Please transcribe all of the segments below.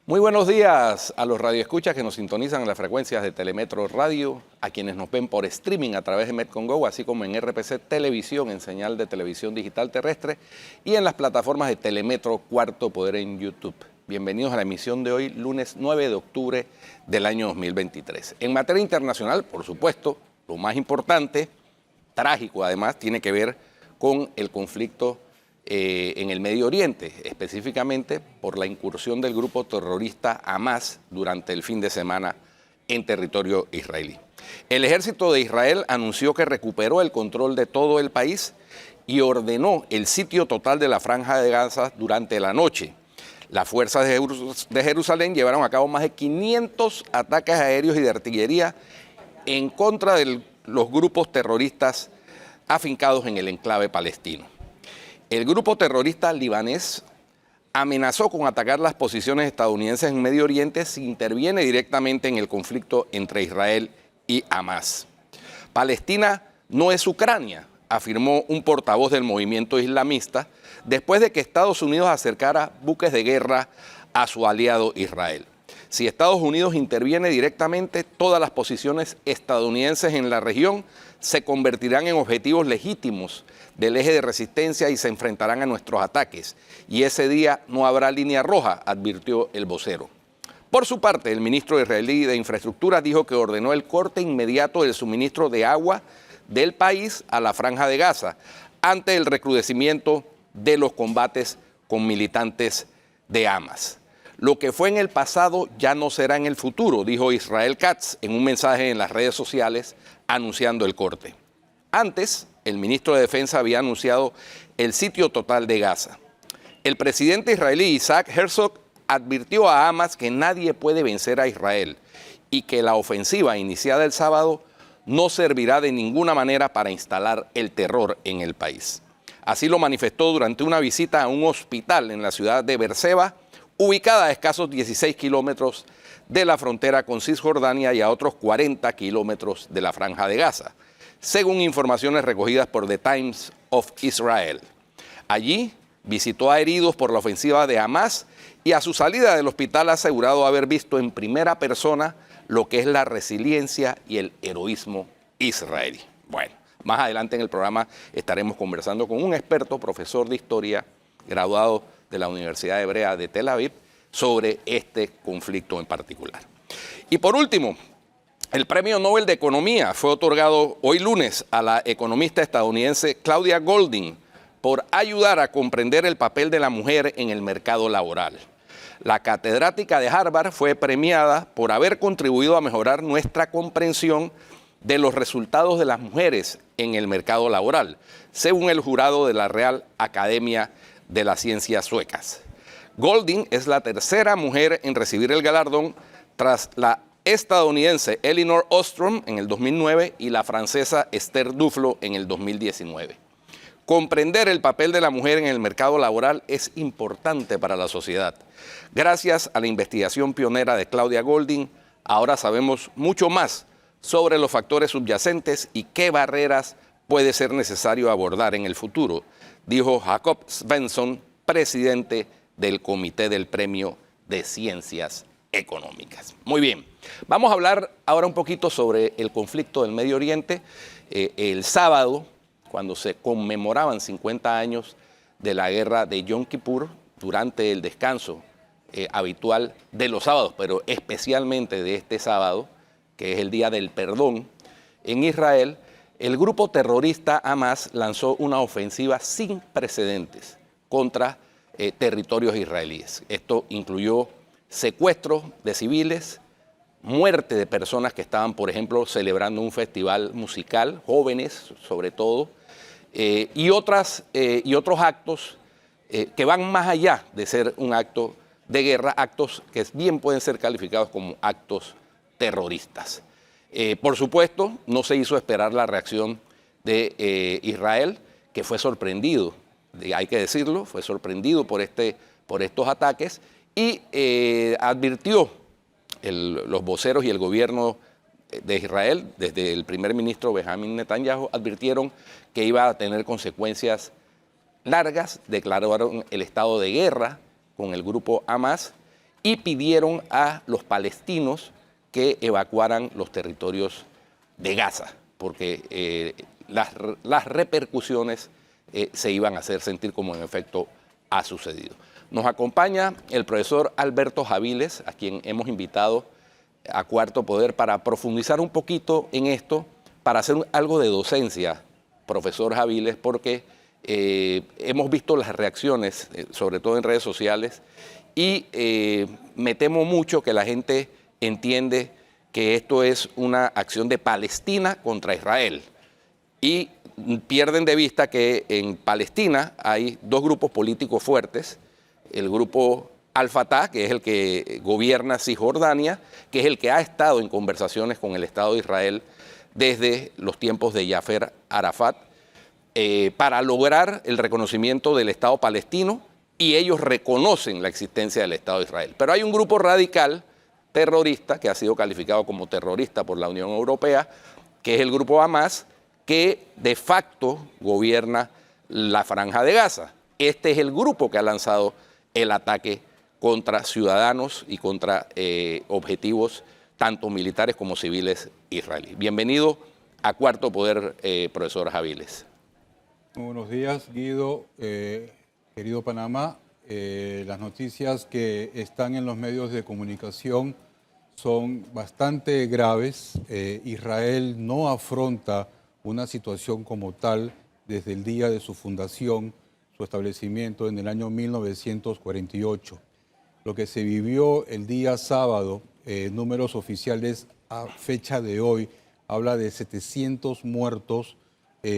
Muy buenos días a los radioescuchas que nos sintonizan en las frecuencias de Telemetro Radio, a quienes nos ven por streaming a través de Metcongo, así como en RPC Televisión, en señal de televisión digital terrestre, y en las plataformas de Telemetro Cuarto Poder en YouTube. Bienvenidos a la emisión de hoy, lunes 9 de octubre del año 2023. En materia internacional, por supuesto, lo más importante, trágico además, tiene que ver con el conflicto en el Medio Oriente, específicamente por la incursión del grupo terrorista Hamas durante el fin de semana en territorio israelí. El ejército de Israel anunció que recuperó el control de todo el país y ordenó el sitio total de la Franja de Gaza durante la noche. Las fuerzas de Jerusalén llevaron a cabo más de 500 ataques aéreos y de artillería en contra de los grupos terroristas afincados en el enclave palestino. El grupo terrorista libanés amenazó con atacar las posiciones estadounidenses en Medio Oriente si interviene directamente en el conflicto entre Israel y Hamas. Palestina no es Ucrania, afirmó un portavoz del movimiento islamista, después de que Estados Unidos acercara buques de guerra a su aliado Israel. Si Estados Unidos interviene directamente, todas las posiciones estadounidenses en la región se convertirán en objetivos legítimos del eje de resistencia y se enfrentarán a nuestros ataques. Y ese día no habrá línea roja, advirtió el vocero. Por su parte, el ministro israelí de Infraestructura dijo que ordenó el corte inmediato del suministro de agua del país a la Franja de Gaza ante el recrudecimiento de los combates con militantes de Hamas. Lo que fue en el pasado ya no será en el futuro, dijo Israel Katz en un mensaje en las redes sociales anunciando el corte. Antes, el ministro de Defensa había anunciado el sitio total de Gaza. El presidente israelí Isaac Herzog advirtió a Hamas que nadie puede vencer a Israel y que la ofensiva iniciada el sábado no servirá de ninguna manera para instalar el terror en el país. Así lo manifestó durante una visita a un hospital en la ciudad de Beerseba, ubicada a escasos 16 kilómetros de la frontera con Cisjordania y a otros 40 kilómetros de la Franja de Gaza, según informaciones recogidas por The Times of Israel. Allí visitó a heridos por la ofensiva de Hamas y a su salida del hospital ha asegurado haber visto en primera persona lo que es la resiliencia y el heroísmo israelí. Bueno, más adelante en el programa estaremos conversando con un experto, profesor de historia, graduado de la Universidad Hebrea de Tel Aviv, sobre este conflicto en particular. Y por último, el Premio Nobel de Economía fue otorgado hoy lunes a la economista estadounidense Claudia Goldin por ayudar a comprender el papel de la mujer en el mercado laboral. La catedrática de Harvard fue premiada por haber contribuido a mejorar nuestra comprensión de los resultados de las mujeres en el mercado laboral, según el jurado de la Real Academia de las Ciencias Suecas. Goldin es la tercera mujer en recibir el galardón tras la estadounidense Elinor Ostrom en el 2009 y la francesa Esther Duflo en el 2019. Comprender el papel de la mujer en el mercado laboral es importante para la sociedad. Gracias a la investigación pionera de Claudia Goldin, ahora sabemos mucho más sobre los factores subyacentes y qué barreras puede ser necesario abordar en el futuro, dijo Jacob Svensson, presidente del Comité del Premio de Ciencias Económicas. Muy bien, vamos a hablar ahora un poquito sobre el conflicto del Medio Oriente. El sábado, cuando se conmemoraban 50 años de la guerra de Yom Kippur, durante el descanso habitual de los sábados, pero especialmente de este sábado, que es el Día del Perdón, en Israel, el grupo terrorista Hamas lanzó una ofensiva sin precedentes contra territorios israelíes. Esto incluyó secuestros de civiles, muerte de personas que estaban, por ejemplo, celebrando un festival musical, jóvenes sobre todo, y otros actos que van más allá de ser un acto de guerra, actos que bien pueden ser calificados como actos terroristas. Por supuesto, no se hizo esperar la reacción de Israel, que fue sorprendido, hay que decirlo, fue sorprendido por estos ataques y advirtió los voceros y el gobierno de Israel, desde el primer ministro Benjamín Netanyahu, advirtieron que iba a tener consecuencias largas, declararon el estado de guerra con el grupo Hamas y pidieron a los palestinos que evacuaran los territorios de Gaza, porque las repercusiones se iban a hacer sentir, como en efecto ha sucedido. Nos acompaña el profesor Alberto Javiles, a quien hemos invitado a Cuarto Poder para profundizar un poquito en esto, para hacer algo de docencia, profesor Javiles, porque hemos visto las reacciones, sobre todo en redes sociales, y me temo mucho que la gente entiende que esto es una acción de Palestina contra Israel. Y pierden de vista que en Palestina hay dos grupos políticos fuertes, el grupo Al-Fatah, que es el que gobierna Cisjordania, que es el que ha estado en conversaciones con el Estado de Israel desde los tiempos de Yasser Arafat, para lograr el reconocimiento del Estado palestino, y ellos reconocen la existencia del Estado de Israel. Pero hay un grupo radical terrorista, que ha sido calificado como terrorista por la Unión Europea, que es el grupo Hamas, que de facto gobierna la Franja de Gaza. Este es el grupo que ha lanzado el ataque contra ciudadanos y contra objetivos tanto militares como civiles israelíes. Bienvenido a Cuarto Poder, profesor Javiles. Muy buenos días, Guido, querido Panamá. Las noticias que están en los medios de comunicación son bastante graves. Israel no afronta una situación como tal desde el día de su fundación, su establecimiento en el año 1948. Lo que se vivió el día sábado, números oficiales a fecha de hoy, habla de 700 muertos,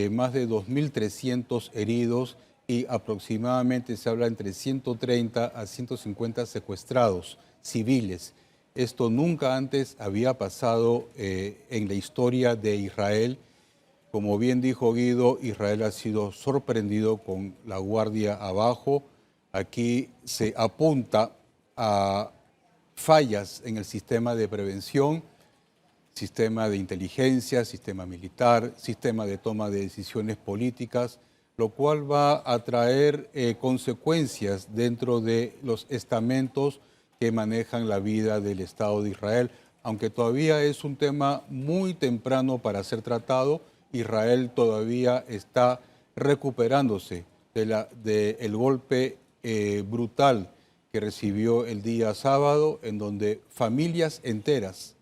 más de 2.300 heridos y aproximadamente se habla entre 130 a 150 secuestrados civiles. Esto nunca antes había pasado en la historia de Israel. Como bien dijo Guido, Israel ha sido sorprendido con la guardia abajo. Aquí se apunta a fallas en el sistema de prevención, sistema de inteligencia, sistema militar, sistema de toma de decisiones políticas, lo cual va a traer consecuencias dentro de los estamentos que manejan la vida del Estado de Israel. Aunque todavía es un tema muy temprano para ser tratado, Israel todavía está recuperándose del golpe brutal que recibió el día sábado, en donde familias enteras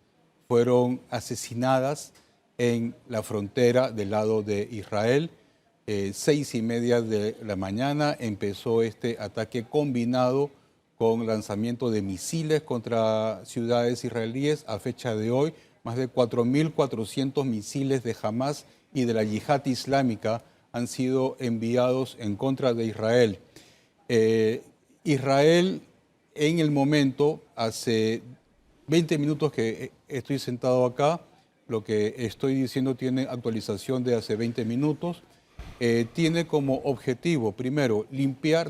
fueron asesinadas en la frontera del lado de Israel. 6:30 de la mañana empezó este ataque combinado con lanzamiento de misiles contra ciudades israelíes. A fecha de hoy, más de 4.400 misiles de Hamas y de la Yihad Islámica han sido enviados en contra de Israel. Israel, en el momento, hace 20 minutos que estoy sentado acá, lo que estoy diciendo tiene actualización de hace 20 minutos. Tiene como objetivo, primero,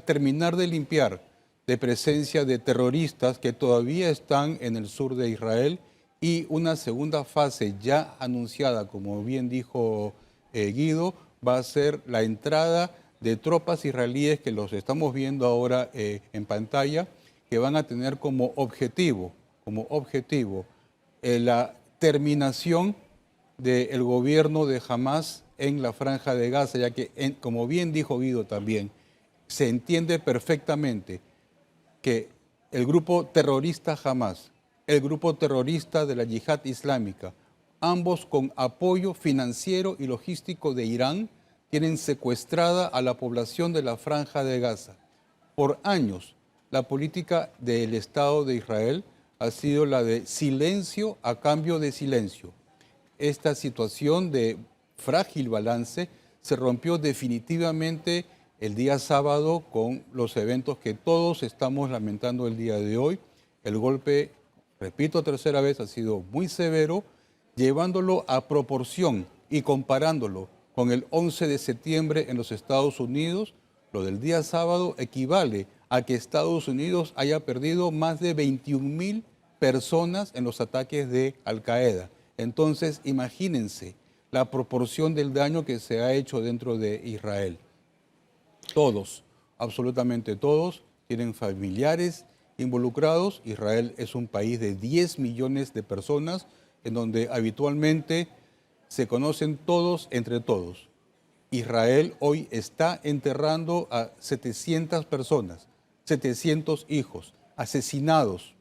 terminar de limpiar de presencia de terroristas que todavía están en el sur de Israel, y una segunda fase ya anunciada, como bien dijo Guido, va a ser la entrada de tropas israelíes que los estamos viendo ahora en pantalla, que van a tener como objetivo la terminación del gobierno de Hamas en la Franja de Gaza, ya que, como bien dijo Guido también, se entiende perfectamente que el grupo terrorista Hamas, el grupo terrorista de la Yihad Islámica, ambos con apoyo financiero y logístico de Irán, tienen secuestrada a la población de la Franja de Gaza. Por años, la política del Estado de Israel ha sido la de silencio a cambio de silencio. Esta situación de frágil balance se rompió definitivamente el día sábado con los eventos que todos estamos lamentando el día de hoy. El golpe, repito tercera vez, ha sido muy severo, llevándolo a proporción y comparándolo con el 11 de septiembre en los Estados Unidos. Lo del día sábado equivale a que Estados Unidos haya perdido más de 21.000 personas en los ataques de Al-Qaeda. Entonces, imagínense la proporción del daño que se ha hecho dentro de Israel. Todos, absolutamente todos, tienen familiares involucrados. Israel es un país de 10 millones de personas en donde habitualmente se conocen todos entre todos. Israel hoy está enterrando a 700 personas, 700 hijos, asesinados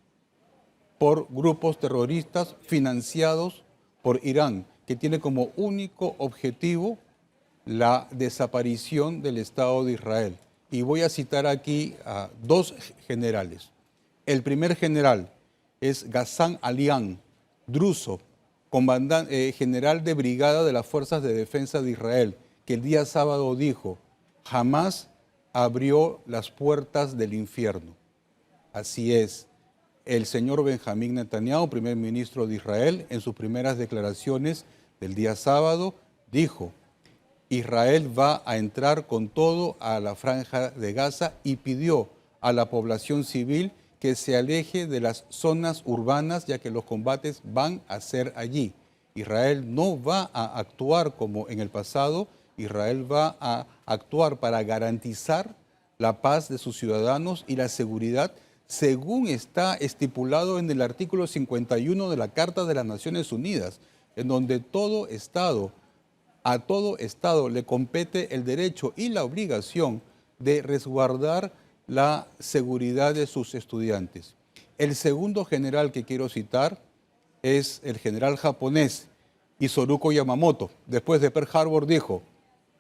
por grupos terroristas financiados por Irán, que tiene como único objetivo la desaparición del Estado de Israel. Y voy a citar aquí a dos generales. El primer general es Ghassan Alian, druso, general de brigada de las Fuerzas de Defensa de Israel, que el día sábado dijo: jamás abrió las puertas del infierno. Así es. El señor Benjamín Netanyahu, primer ministro de Israel, en sus primeras declaraciones del día sábado, dijo: Israel va a entrar con todo a la franja de Gaza, y pidió a la población civil que se aleje de las zonas urbanas, ya que los combates van a ser allí. Israel no va a actuar como en el pasado, Israel va a actuar para garantizar la paz de sus ciudadanos y la seguridad, según está estipulado en el artículo 51 de la Carta de las Naciones Unidas, en donde a todo Estado le compete el derecho y la obligación de resguardar la seguridad de sus estudiantes. El segundo general que quiero citar es el general japonés Isoroku Yamamoto. Después de Pearl Harbor dijo: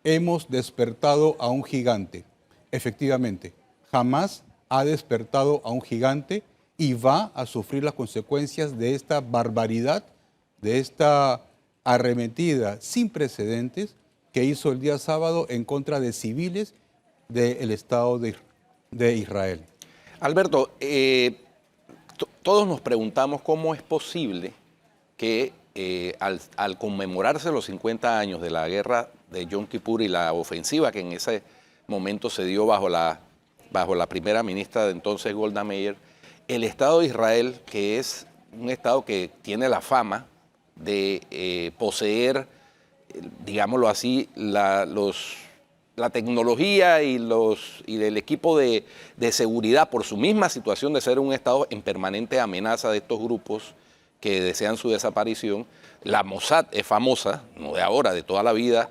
hemos despertado a un gigante. Efectivamente, jamás ha despertado a un gigante y va a sufrir las consecuencias de esta barbaridad, de esta arremetida sin precedentes que hizo el día sábado en contra de civiles del Estado de Israel. Alberto, todos nos preguntamos cómo es posible que al conmemorarse los 50 años de la guerra de Yom Kippur y la ofensiva que en ese momento se dio bajo la primera ministra de entonces, Golda Meir, el Estado de Israel, que es un Estado que tiene la fama de poseer, digámoslo así, la tecnología y el equipo de seguridad, por su misma situación de ser un Estado en permanente amenaza de estos grupos que desean su desaparición. La Mossad es famosa, no de ahora, de toda la vida.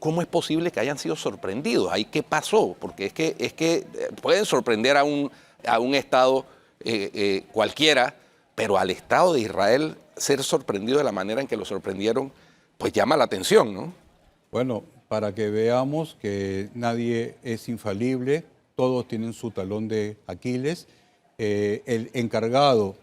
¿Cómo es posible que hayan sido sorprendidos? ¿Ahí qué pasó? Porque es que pueden sorprender a un Estado cualquiera, pero al Estado de Israel ser sorprendido de la manera en que lo sorprendieron, pues llama la atención, ¿no? Bueno, para que veamos que nadie es infalible, todos tienen su talón de Aquiles. El encargado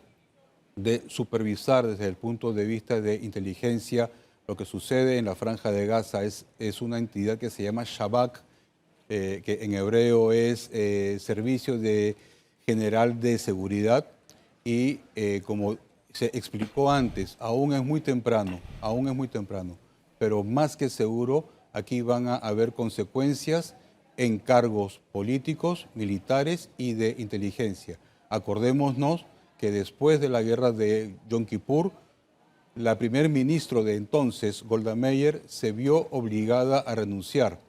de supervisar desde el punto de vista de inteligencia lo que sucede en la Franja de Gaza es una entidad que se llama Shabak, que en hebreo es Servicio General de Seguridad, y como se explicó antes, aún es muy temprano, pero más que seguro aquí van a haber consecuencias en cargos políticos, militares y de inteligencia. Acordémonos que después de la guerra de Yom Kippur, la primer ministro de entonces, Golda Meir, se vio obligada a renunciar.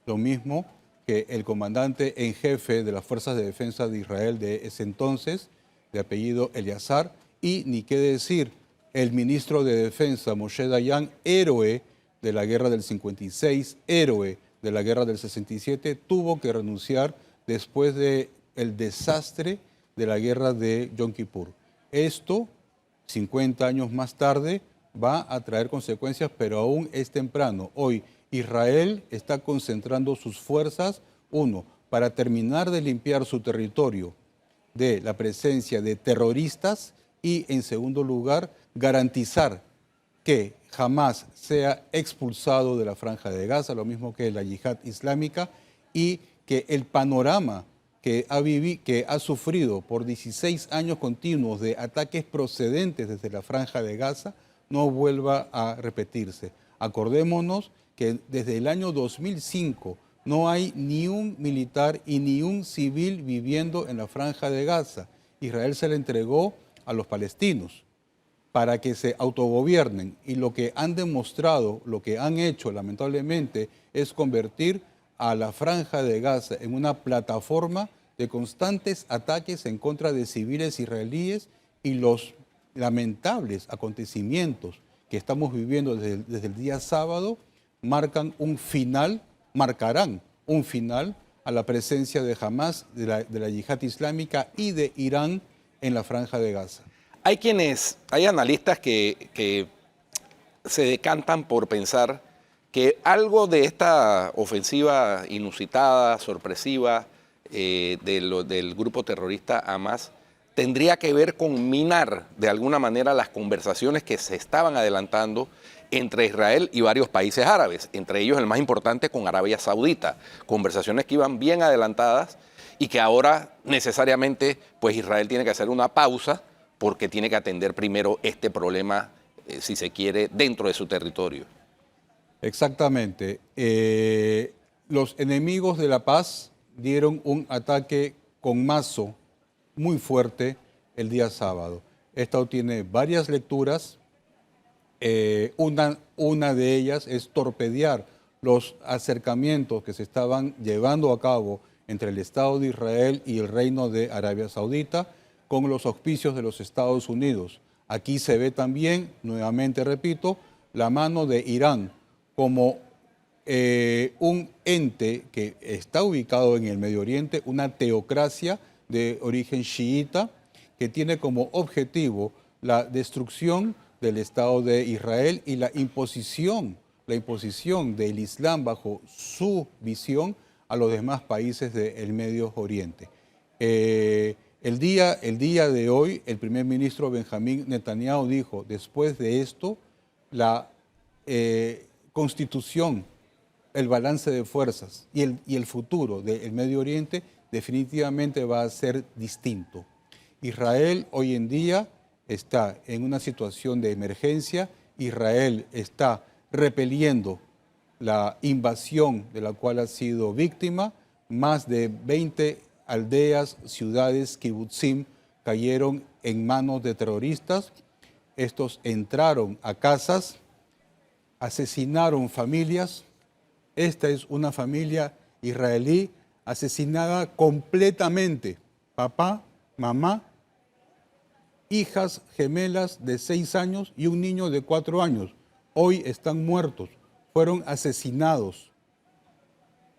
Lo mismo que el comandante en jefe de las Fuerzas de Defensa de Israel de ese entonces, de apellido Eleazar, y ni qué decir, el ministro de Defensa, Moshe Dayan, héroe de la guerra del 56, héroe de la guerra del 67, tuvo que renunciar después del desastre de la guerra de Yom Kippur. Esto, 50 años más tarde, va a traer consecuencias, pero aún es temprano. Hoy Israel está concentrando sus fuerzas, uno, para terminar de limpiar su territorio de la presencia de terroristas y, en segundo lugar, garantizar que jamás sea expulsado de la Franja de Gaza, lo mismo que la yihad islámica, y que el panorama que ha sufrido por 16 años continuos de ataques procedentes desde la Franja de Gaza no vuelva a repetirse. Acordémonos que desde el año 2005 no hay ni un militar y ni un civil viviendo en la Franja de Gaza. Israel se le entregó a los palestinos para que se autogobiernen, y lo que han demostrado, lo que han hecho lamentablemente, es convertir a la Franja de Gaza en una plataforma de constantes ataques en contra de civiles israelíes y los lamentables acontecimientos que estamos viviendo desde el día sábado marcarán un final a la presencia de Hamás, de la yihad islámica y de Irán en la Franja de Gaza. Hay analistas que se decantan por pensar que algo de esta ofensiva inusitada, sorpresiva, del grupo terrorista Hamas, tendría que ver con minar de alguna manera las conversaciones que se estaban adelantando entre Israel y varios países árabes, entre ellos el más importante con Arabia Saudita, conversaciones que iban bien adelantadas y que ahora necesariamente pues Israel tiene que hacer una pausa porque tiene que atender primero este problema, si se quiere, dentro de su territorio. Exactamente. Los enemigos de la paz dieron un ataque con mazo muy fuerte el día sábado. Esto tiene varias lecturas. Una de ellas es torpedear los acercamientos que se estaban llevando a cabo entre el Estado de Israel y el Reino de Arabia Saudita con los auspicios de los Estados Unidos. Aquí se ve también, nuevamente repito, la mano de Irán como un ente que está ubicado en el Medio Oriente, una teocracia de origen chiita que tiene como objetivo la destrucción del Estado de Israel y la imposición del Islam bajo su visión a los demás países del Medio Oriente. El día de hoy, el primer ministro Benjamín Netanyahu dijo, después de esto, la constitución, el balance de fuerzas y el futuro del Medio Oriente definitivamente va a ser distinto. Israel hoy en día está en una situación de emergencia. Israel está repeliendo la invasión de la cual ha sido víctima. Más de 20 aldeas, ciudades, kibutzim, cayeron en manos de terroristas. Estos entraron a casas, asesinaron familias. Esta es una familia israelí asesinada completamente. Papá, mamá, hijas gemelas de 6 años y un niño de 4 años. Hoy están muertos, fueron asesinados.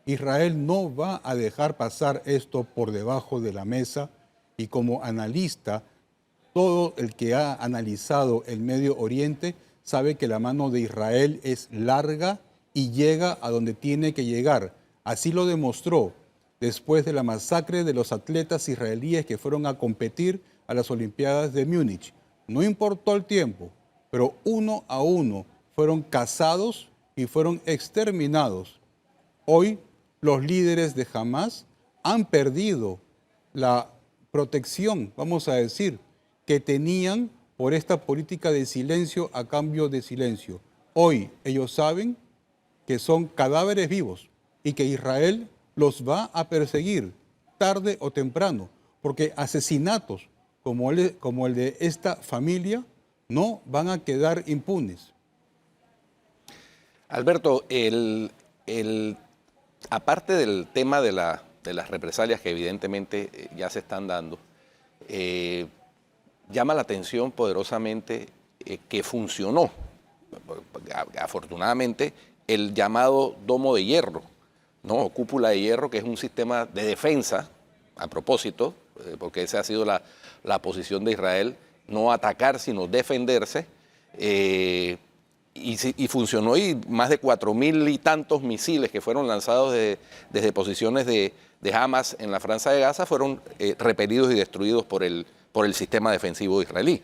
Israel no va a dejar pasar esto por debajo de la mesa y como analista, todo el que ha analizado el Medio Oriente sabe que la mano de Israel es larga y llega a donde tiene que llegar. Así lo demostró después de la masacre de los atletas israelíes que fueron a competir a las Olimpiadas de Múnich. No importó el tiempo, pero uno a uno fueron cazados y fueron exterminados. Hoy los líderes de Hamás han perdido la protección, vamos a decir, que tenían por esta política de silencio a cambio de silencio. Hoy ellos saben que son cadáveres vivos y que Israel los va a perseguir tarde o temprano, porque asesinatos como el de esta familia no van a quedar impunes. Alberto, aparte del tema de las represalias que evidentemente ya se están dando, llama la atención poderosamente que funcionó, afortunadamente, el llamado domo de hierro, ¿no? O cúpula de hierro, que es un sistema de defensa, a propósito, porque esa ha sido la posición de Israel, no atacar, sino defenderse, y funcionó, y más de 4.000 y tantos misiles que fueron lanzados desde posiciones de Hamas en la Franja de Gaza fueron repelidos y destruidos por el sistema defensivo israelí.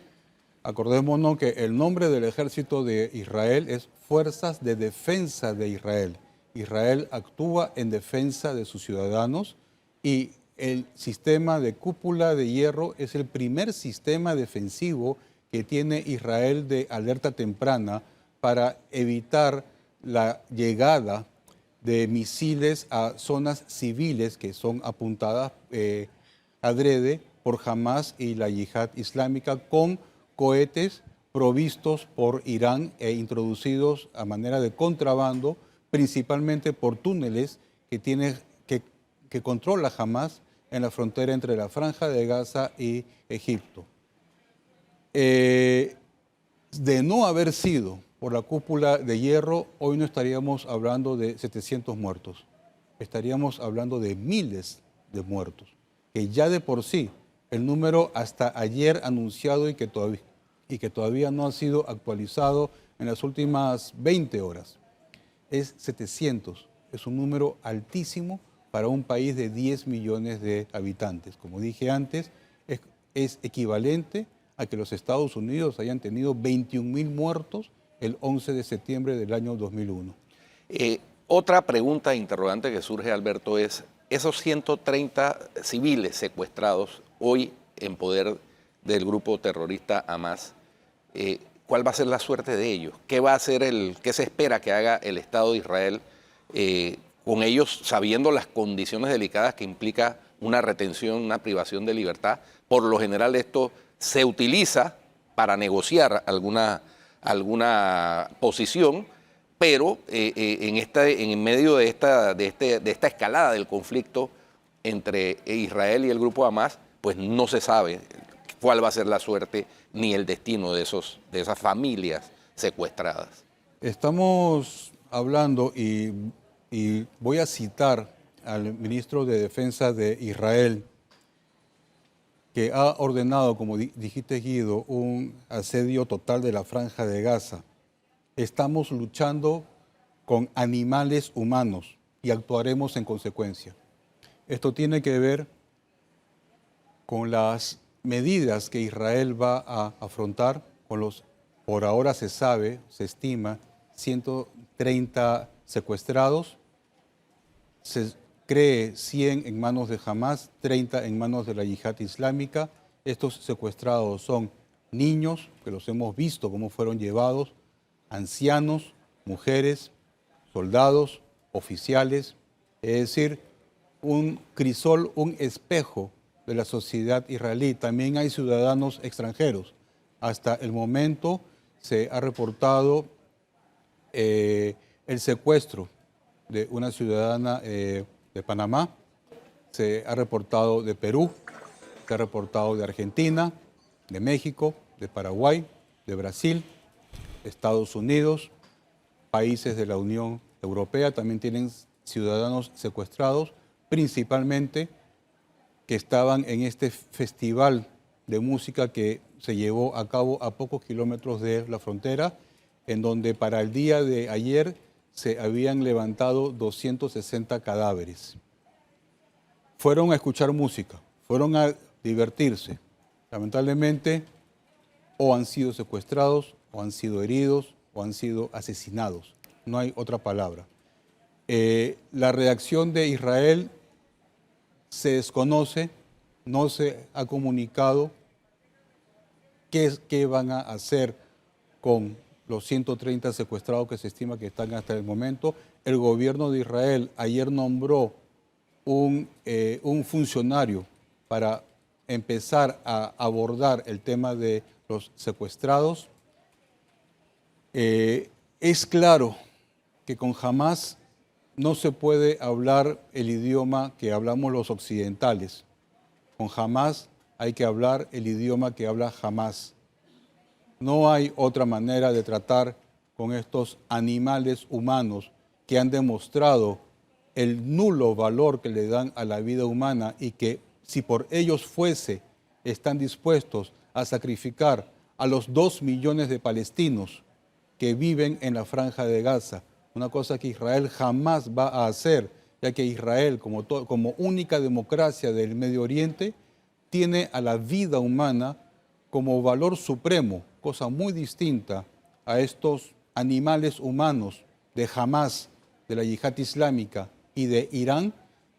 Acordémonos que el nombre del ejército de Israel es Fuerzas de Defensa de Israel. Israel actúa en defensa de sus ciudadanos y el sistema de cúpula de hierro es el primer sistema defensivo que tiene Israel de alerta temprana para evitar la llegada de misiles a zonas civiles que son apuntadas adrede por Hamás y la yihad islámica con cohetes provistos por Irán e introducidos a manera de contrabando, principalmente por túneles que controla Hamás en la frontera entre la Franja de Gaza y Egipto. De no haber sido por la cúpula de hierro, hoy no estaríamos hablando de 700 muertos, estaríamos hablando de miles de muertos, que ya de por sí el número hasta ayer anunciado y que todavía no ha sido actualizado en las últimas 20 horas es 700. Es un número altísimo para un país de 10 millones de habitantes. Como dije antes, es equivalente a que los Estados Unidos hayan tenido 21.000 muertos el 11 de septiembre del año 2001. Otra pregunta interrogante que surge, Alberto, es esos 130 civiles secuestrados hoy en poder del grupo terrorista Hamas, ¿cuál va a ser la suerte de ellos? ¿Qué va a hacer qué se espera que haga el Estado de Israel con ellos, sabiendo las condiciones delicadas que implica una retención, una privación de libertad? Por lo general esto se utiliza para negociar alguna posición, pero en medio de esta escalada del conflicto entre Israel y el grupo Hamas, pues no se sabe cuál va a ser la suerte ni el destino de esas familias secuestradas. Estamos hablando y voy a citar al ministro de Defensa de Israel, que ha ordenado, como dijiste, Guido, un asedio total de la Franja de Gaza. Estamos luchando con animales humanos y actuaremos en consecuencia. Esto tiene que ver con las medidas que Israel va a afrontar con los, por ahora se sabe, se estima, 130 secuestrados. Se cree 100 en manos de Hamas, 30 en manos de la Yihad Islámica. Estos secuestrados son niños, que los hemos visto cómo fueron llevados, ancianos, mujeres, soldados, oficiales, es decir, un crisol, un espejo de la sociedad israelí. También hay ciudadanos extranjeros. Hasta el momento se ha reportado el secuestro de una ciudadana de Panamá, se ha reportado de Perú, se ha reportado de Argentina, de México, de Paraguay, de Brasil, Estados Unidos, países de la Unión Europea también tienen ciudadanos secuestrados, principalmente que estaban en este festival de música que se llevó a cabo a pocos kilómetros de la frontera, en donde para el día de ayer se habían levantado 260 cadáveres. Fueron a escuchar música, fueron a divertirse. Lamentablemente, o han sido secuestrados, o han sido heridos, o han sido asesinados. No hay otra palabra. La reacción de Israel se desconoce, no se ha comunicado qué van a hacer con los 130 secuestrados que se estima que están hasta el momento. El gobierno de Israel ayer nombró un funcionario para empezar a abordar el tema de los secuestrados. Es claro que con Hamas no se puede hablar el idioma que hablamos los occidentales. Con Hamas hay que hablar el idioma que habla Hamas. No hay otra manera de tratar con estos animales humanos que han demostrado el nulo valor que le dan a la vida humana y que si por ellos fuese, están dispuestos a sacrificar a los 2 millones de palestinos que viven en la Franja de Gaza. Una cosa que Israel jamás va a hacer, ya que Israel, como única democracia del Medio Oriente, tiene a la vida humana como valor supremo, cosa muy distinta a estos animales humanos de Hamas, de la Yihad Islámica y de Irán,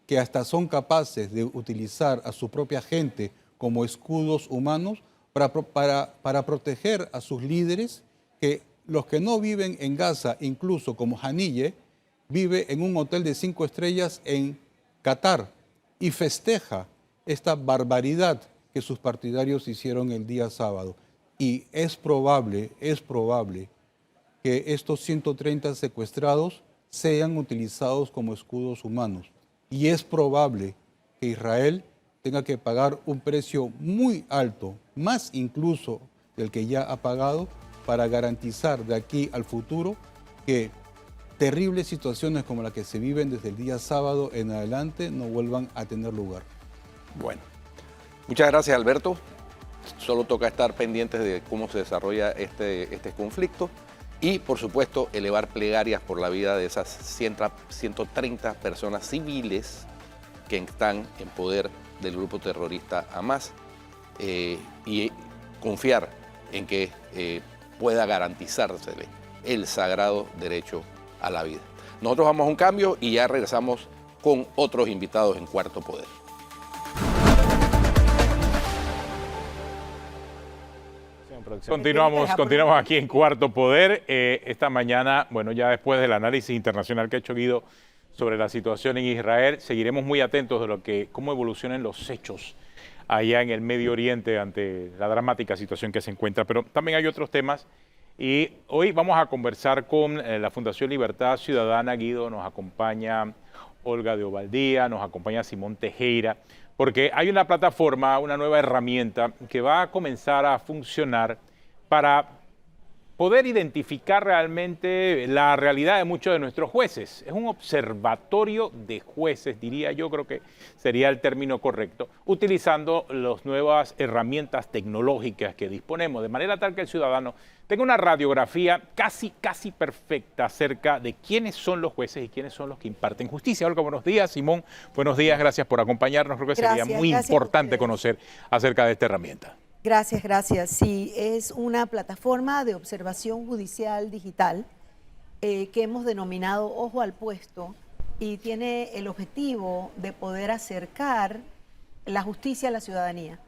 que hasta son capaces de utilizar a su propia gente como escudos humanos para proteger a sus líderes, que los que no viven en Gaza, incluso como Haniyeh, vive en un hotel de 5 estrellas en Qatar y festeja esta barbaridad que sus partidarios hicieron el día sábado. Y es probable que estos 130 secuestrados sean utilizados como escudos humanos. Y es probable que Israel tenga que pagar un precio muy alto, más incluso del que ya ha pagado, para garantizar de aquí al futuro que terribles situaciones como las que se viven desde el día sábado en adelante no vuelvan a tener lugar. Bueno, muchas gracias, Alberto. Solo toca estar pendientes de cómo se desarrolla este conflicto y, por supuesto, elevar plegarias por la vida de esas 130 personas civiles que están en poder del grupo terrorista Hamas y confiar en que pueda garantizársele el sagrado derecho a la vida. Nosotros vamos a un cambio y ya regresamos con otros invitados en Cuarto Poder. Continuamos aquí en Cuarto Poder. Esta mañana, bueno, ya después del análisis internacional que ha hecho Guido sobre la situación en Israel, seguiremos muy atentos de cómo evolucionan los hechos allá en el Medio Oriente ante la dramática situación que se encuentra. Pero también hay otros temas y hoy vamos a conversar con la Fundación Libertad Ciudadana. Guido, nos acompaña Olga de Ovaldía, nos acompaña Simón Tejera, porque hay una plataforma, una nueva herramienta que va a comenzar a funcionar para poder identificar realmente la realidad de muchos de nuestros jueces. Es un observatorio de jueces, diría yo, creo que sería el término correcto, utilizando las nuevas herramientas tecnológicas que disponemos, de manera tal que el ciudadano tenga una radiografía casi perfecta acerca de quiénes son los jueces y quiénes son los que imparten justicia. Olga, buenos días. Simón, buenos días, gracias por acompañarnos. Creo que sería muy importante conocer acerca de esta herramienta. Gracias. Sí, es una plataforma de observación judicial digital que hemos denominado Ojo al Puesto y tiene el objetivo de poder acercar la justicia a la ciudadanía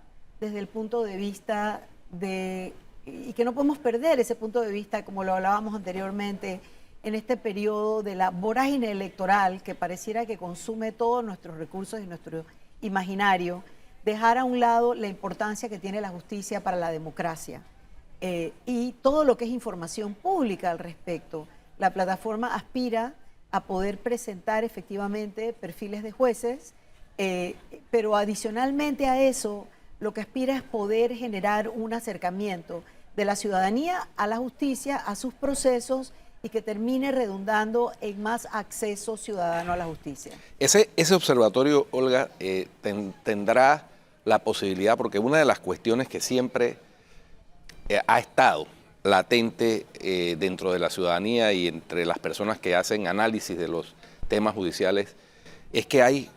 desde el punto de vista y que no podemos perder ese punto de vista, como lo hablábamos anteriormente, en este periodo de la vorágine electoral que pareciera que consume todos nuestros recursos y nuestro imaginario, dejar a un lado la importancia que tiene la justicia para la democracia y todo lo que es información pública al respecto. La plataforma aspira a poder presentar efectivamente perfiles de jueces, pero adicionalmente a eso, lo que aspira es poder generar un acercamiento de la ciudadanía a la justicia, a sus procesos y que termine redundando en más acceso ciudadano a la justicia. Ese observatorio, Olga, tendrá la posibilidad, porque una de las cuestiones que siempre ha estado latente dentro de la ciudadanía y entre las personas que hacen análisis de los temas judiciales, es que hay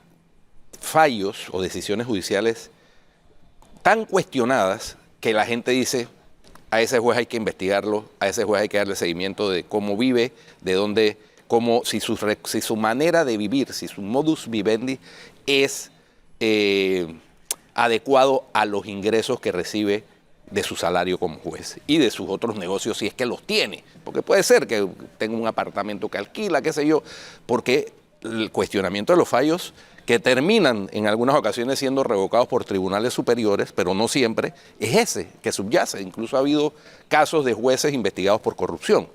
fallos o decisiones judiciales tan cuestionadas que la gente dice, a ese juez hay que investigarlo, a ese juez hay que darle seguimiento de cómo vive, de dónde, si su manera de vivir, si su modus vivendi es adecuado a los ingresos que recibe de su salario como juez y de sus otros negocios si es que los tiene, porque puede ser que tenga un apartamento que alquila, qué sé yo, porque el cuestionamiento de los fallos que terminan en algunas ocasiones siendo revocados por tribunales superiores, pero no siempre, es ese que subyace. Incluso ha habido casos de jueces investigados por corrupción.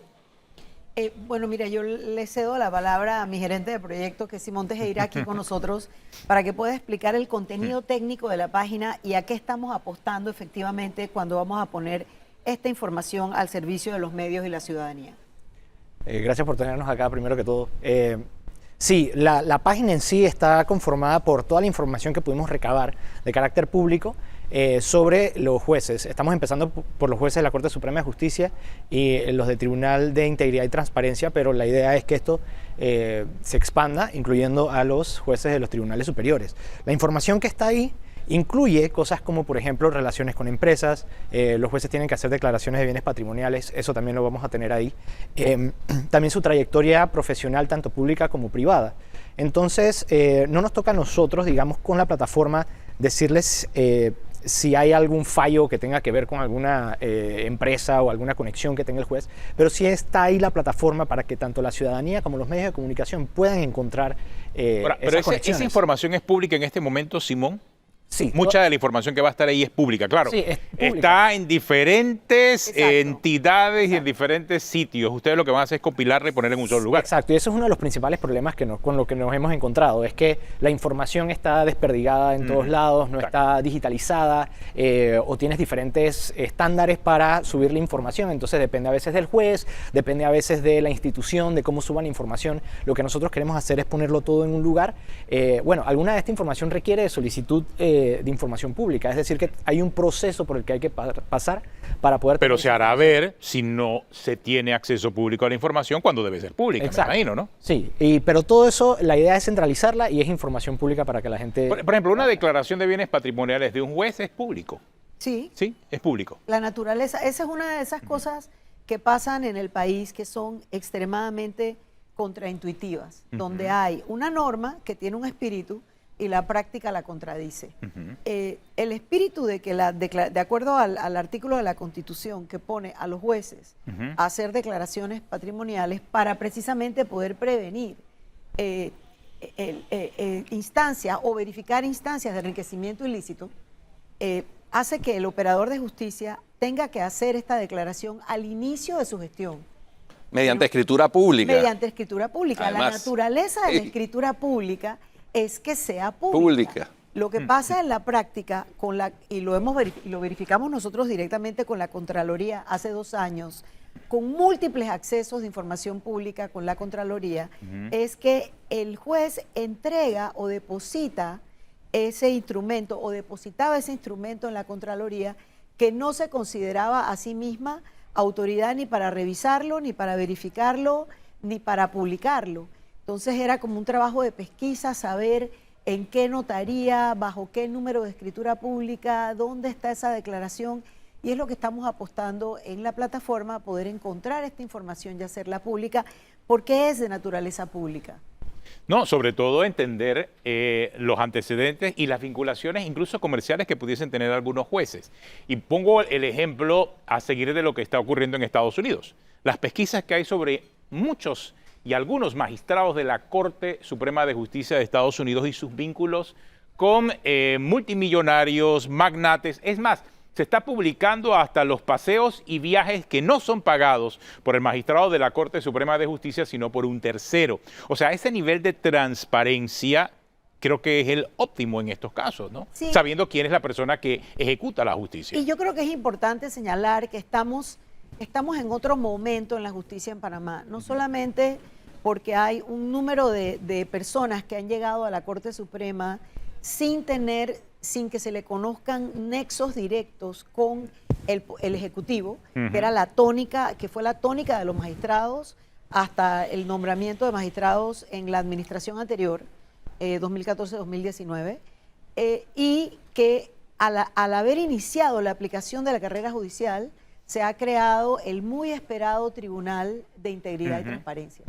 Bueno, mira, yo le cedo la palabra a mi gerente de proyecto, que es Simón Tejera, aquí con nosotros, para que pueda explicar el contenido técnico de la página y a qué estamos apostando efectivamente cuando vamos a poner esta información al servicio de los medios y la ciudadanía. Gracias por tenernos acá, primero que todo. Sí, la página en sí está conformada por toda la información que pudimos recabar de carácter público sobre los jueces. Estamos empezando por los jueces de la Corte Suprema de Justicia y los del Tribunal de Integridad y Transparencia, pero la idea es que esto se expanda, incluyendo a los jueces de los tribunales superiores. La información que está ahí incluye cosas como, por ejemplo, relaciones con empresas, los jueces tienen que hacer declaraciones de bienes patrimoniales, eso también lo vamos a tener ahí. También su trayectoria profesional, tanto pública como privada. Entonces, no nos toca a nosotros, digamos, con la plataforma, decirles si hay algún fallo que tenga que ver con alguna empresa o alguna conexión que tenga el juez, pero sí está ahí la plataforma para que tanto la ciudadanía como los medios de comunicación puedan encontrar esas conexiones. ¿Esa información es pública en este momento, Simón? Sí, Mucha de la información que va a estar ahí es pública, claro. Sí, es pública. Está en diferentes Exacto. entidades y en diferentes sitios. Ustedes lo que van a hacer es compilarla y ponerla en un solo lugar. Exacto, y eso es uno de los principales problemas con lo que nos hemos encontrado, es que la información está desperdigada en todos lados, no está digitalizada, o tienes diferentes estándares para subir la información, entonces depende a veces del juez, depende a veces de la institución, de cómo suban la información. Lo que nosotros queremos hacer es ponerlo todo en un lugar. Bueno, alguna de esta información requiere de solicitud de información pública, es decir, que hay un proceso por el que hay que pasar para poder... Pero tener se esa hará información. ver si no se tiene acceso público a la información cuando debe ser pública, Exacto. me imagino, ¿no? Sí, pero todo eso, la idea es centralizarla y es información pública para que la gente... Por ejemplo, una declaración de bienes patrimoniales de un juez es público. Sí, Sí, es público. la naturaleza, esa es una de esas cosas que pasan en el país que son extremadamente contraintuitivas, donde hay una norma que tiene un espíritu y la práctica la contradice. El espíritu de que, de acuerdo al artículo de la Constitución que pone a los jueces a hacer declaraciones patrimoniales para precisamente poder prevenir instancias o verificar instancias de enriquecimiento ilícito, hace que el operador de justicia tenga que hacer esta declaración al inicio de su gestión. Mediante escritura pública. Mediante escritura pública. Además, la naturaleza de la sí. escritura pública es que sea pública. Pública. Lo que pasa en la práctica, y lo verificamos nosotros directamente con la Contraloría hace 2 años, con múltiples accesos de información pública con la Contraloría, es que el juez entrega o deposita ese instrumento o depositaba ese instrumento en la Contraloría que no se consideraba a sí misma autoridad ni para revisarlo, ni para verificarlo, ni para publicarlo. Entonces era como un trabajo de pesquisa, saber en qué notaría, bajo qué número de escritura pública, dónde está esa declaración, y es lo que estamos apostando en la plataforma, poder encontrar esta información y hacerla pública, porque es de naturaleza pública. No, sobre todo entender los antecedentes y las vinculaciones, incluso comerciales, que pudiesen tener algunos jueces. Y pongo el ejemplo a seguir de lo que está ocurriendo en Estados Unidos. Las pesquisas que hay sobre muchos y algunos magistrados de la Corte Suprema de Justicia de Estados Unidos y sus vínculos con multimillonarios, magnates. Es más, se está publicando hasta los paseos y viajes que no son pagados por el magistrado de la Corte Suprema de Justicia, sino por un tercero. O sea, ese nivel de transparencia creo que es el óptimo en estos casos, ¿no? Sí. Sabiendo quién es la persona que ejecuta la justicia. Y yo creo que es importante señalar que estamos en otro momento en la justicia en Panamá, no solamente porque hay un número de personas que han llegado a la Corte Suprema sin que se le conozcan nexos directos con el Ejecutivo, que era la tónica, que fue la tónica de los magistrados hasta el nombramiento de magistrados en la administración anterior, 2014-2019, y que al haber iniciado la aplicación de la carrera judicial, se ha creado el muy esperado Tribunal de Integridad y Transparencia,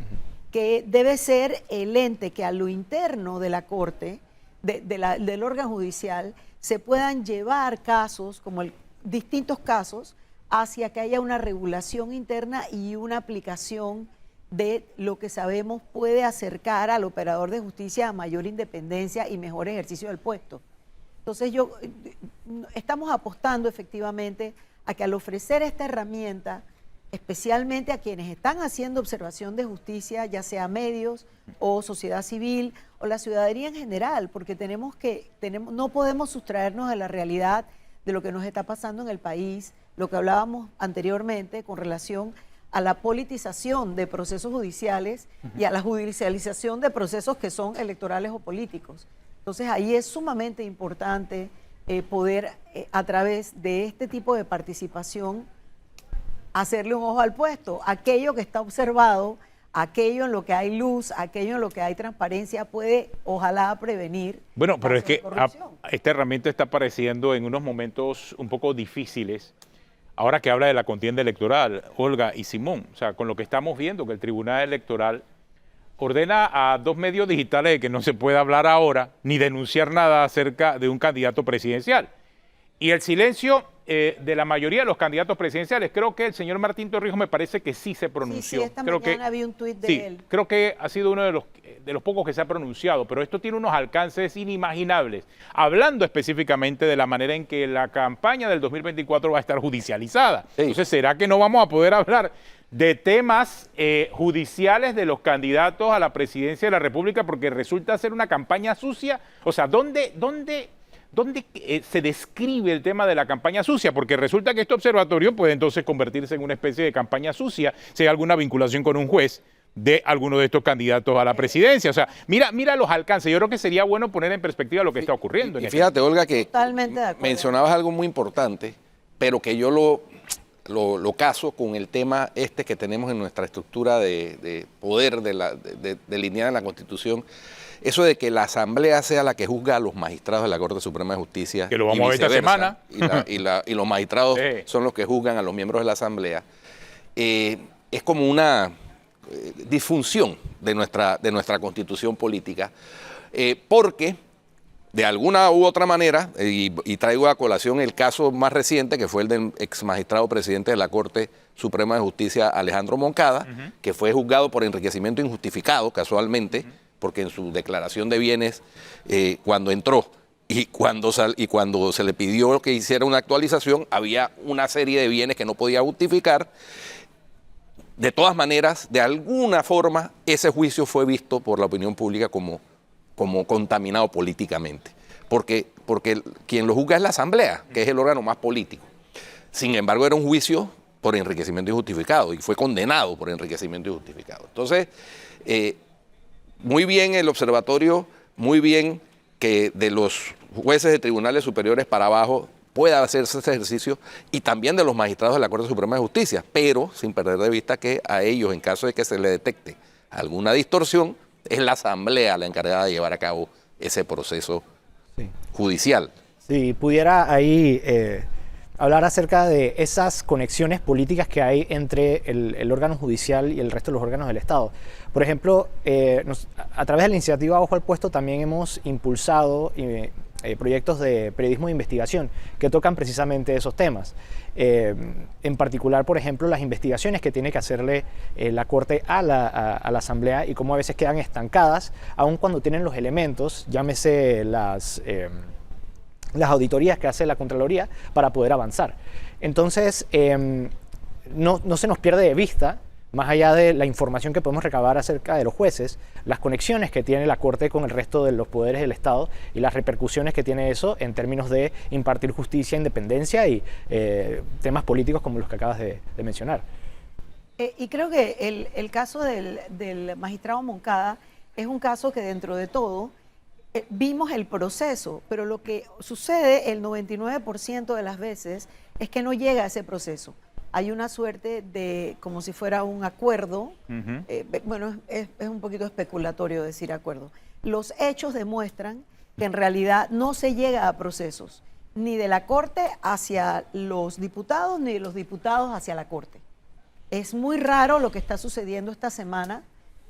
que debe ser el ente que a lo interno de la Corte, del órgano judicial, se puedan llevar casos, como distintos casos, hacia que haya una regulación interna y una aplicación de lo que sabemos puede acercar al operador de justicia a mayor independencia y mejor ejercicio del puesto. Entonces estamos apostando efectivamente a que al ofrecer esta herramienta, especialmente a quienes están haciendo observación de justicia, ya sea medios o sociedad civil o la ciudadanía en general, porque no podemos sustraernos de la realidad de lo que nos está pasando en el país, lo que hablábamos anteriormente con relación a la politización de procesos judiciales y a la judicialización de procesos que son electorales o políticos. Entonces ahí es sumamente importante poder, a través de este tipo de participación, hacerle un ojo al puesto. Aquello que está observado, aquello en lo que hay luz, aquello en lo que hay transparencia, puede, ojalá, prevenir. Bueno, pero es casos de que corrupción. esta herramienta está apareciendo en unos momentos un poco difíciles. Ahora que habla de la contienda electoral, Olga y Simón, o sea, con lo que estamos viendo, que el Tribunal Electoral ordena a 2 medios digitales de que no se puede hablar ahora ni denunciar nada acerca de un candidato presidencial. Y el silencio de la mayoría de los candidatos presidenciales. Creo que el señor Martín Torrijos me parece que sí se pronunció. Sí, esta creo mañana que, vi un tuit de sí, él. creo que ha sido uno de los pocos que se ha pronunciado, pero esto tiene unos alcances inimaginables, hablando específicamente de la manera en que la campaña del 2024 va a estar judicializada. Sí. Entonces, ¿será que no vamos a poder hablar de temas judiciales de los candidatos a la presidencia de la República? Porque resulta ser una campaña sucia. O sea, ¿dónde se describe el tema de la campaña sucia? Porque resulta que este observatorio puede entonces convertirse en una especie de campaña sucia si hay alguna vinculación con un juez de alguno de estos candidatos a la presidencia. O sea, mira los alcances. Yo creo que sería bueno poner en perspectiva lo que está ocurriendo. Y fíjate, Olga, que Totalmente de acuerdo. mencionabas algo muy importante, pero que yo lo caso con el tema que tenemos en nuestra estructura de poder delineada en la Constitución. Eso de que la Asamblea sea la que juzga a los magistrados de la Corte Suprema de Justicia. Que lo vamos a ver esta viceversa, semana. Y los magistrados Sí. son los que juzgan a los miembros de la Asamblea. Es como una disfunción de nuestra Constitución política, porque de alguna u otra manera, y traigo a colación el caso más reciente, que fue el del ex magistrado presidente de la Corte Suprema de Justicia, Alejandro Moncada, que fue juzgado por enriquecimiento injustificado, casualmente, porque en su declaración de bienes, cuando entró y cuando se le pidió que hiciera una actualización, había una serie de bienes que no podía justificar. De todas maneras, de alguna forma, ese juicio fue visto por la opinión pública como contaminado políticamente, porque quien lo juzga es la Asamblea, que es el órgano más político. Sin embargo, era un juicio por enriquecimiento injustificado y fue condenado por enriquecimiento injustificado. Entonces, muy bien el observatorio, muy bien que de los jueces de tribunales superiores para abajo pueda hacerse ese ejercicio, y también de los magistrados de la Corte Suprema de Justicia, pero sin perder de vista que a ellos, en caso de que se le detecte alguna distorsión, es la Asamblea la encargada de llevar a cabo ese proceso judicial. Si pudiera ahí hablar acerca de esas conexiones políticas que hay entre el órgano judicial y el resto de los órganos del Estado. Por ejemplo, a través de la iniciativa Ojo al Puesto también hemos impulsado proyectos de periodismo de investigación que tocan precisamente esos temas. En particular, por ejemplo, las investigaciones que tiene que hacerle la Corte a la Asamblea y cómo a veces quedan estancadas, aun cuando tienen los elementos, llámese las auditorías que hace la Contraloría, para poder avanzar. Entonces, no se nos pierde de vista, más allá de la información que podemos recabar acerca de los jueces, las conexiones que tiene la Corte con el resto de los poderes del Estado y las repercusiones que tiene eso en términos de impartir justicia, independencia y temas políticos como los que acabas de mencionar. Y creo que el caso del magistrado Moncada es un caso que dentro de todo vimos el proceso, pero lo que sucede el 99% de las veces es que no llega a ese proceso. Hay una suerte de, como si fuera un acuerdo, bueno, es un poquito especulatorio decir acuerdo. Los hechos demuestran que en realidad no se llega a procesos, ni de la Corte hacia los diputados, ni de los diputados hacia la Corte. Es muy raro lo que está sucediendo esta semana.